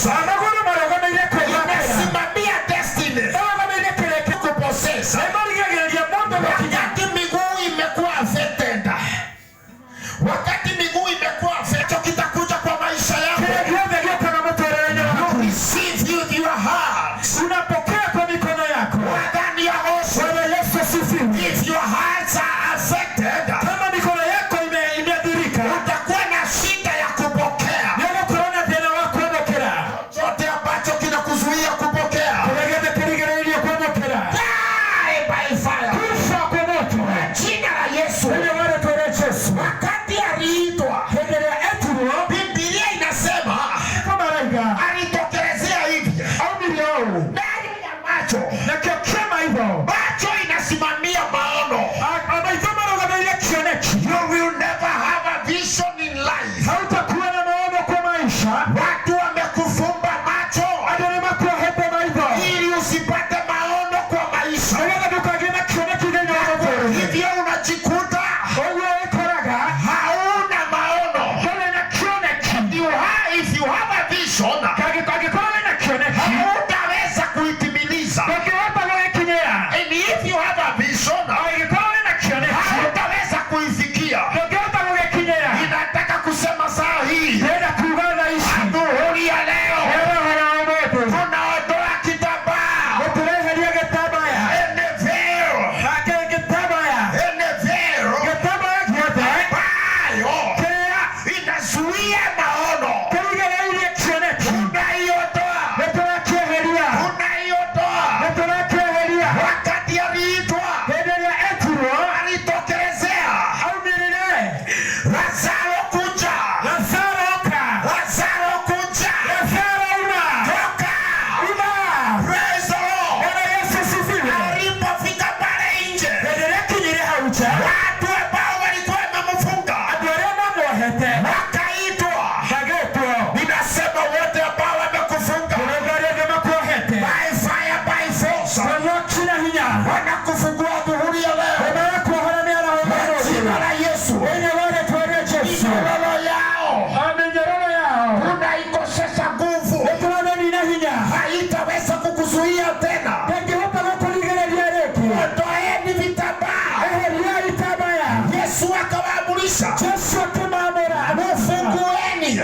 possess. Imesimamia destiny. Kupossess. Wakati miguu imekuwa affected. Wakati miguu imekuwa affected, kitakuja kwa maisha yako. You receive with your heart. Unapokea kwa mikono yako. Wadhani ya osho. If your hearts are affected, kama mikono yako imeadhirika, utakuwa na shida ya kupokea. Ndio kuona tena wako kupokea. Chochote ambacho kinakuzuia kupokea. Kulegeza kiligerelia kupokea. Die by fire. Kufa kwa moto. Jina la Yesu. Ndio wale Yesu. Wakati aliitwa, Biblia inasema kama raga alitokelezea hivi. Au milio. Ndani ya macho. Na kama hivyo. Macho inasimamia maono. You will never have a vision in life. Hautakuwa na maono kwa maisha. Watu wamekufumba macho ili usipate maono kwa maisha. Hivyo unajikuta hauna maono. If you have a vision, hautaweza kuitimiliza. And if you have a vision, hautaweza kuifikia. Ninataka kusema saa hii, adhuhuri ya leo, tunaondoa kitambaa, inazuia maono. Wakati aliitwa, alitokelezea. Lazaro kuja. Toka. Praise the Lord. Alipofika pale nje, watu ambao walikuwa wamemfunga wakaitwa. Ninasema wote ambao wamekufunga by fire, by force, wanakufungua dhuhuri ya leo. Jina la Yesu. Minyororo yao unaikosesha nguvu, haitaweza kukuzuia tena. Ondoeni vitambaa. Yesu akawaamurisha, mfungueni.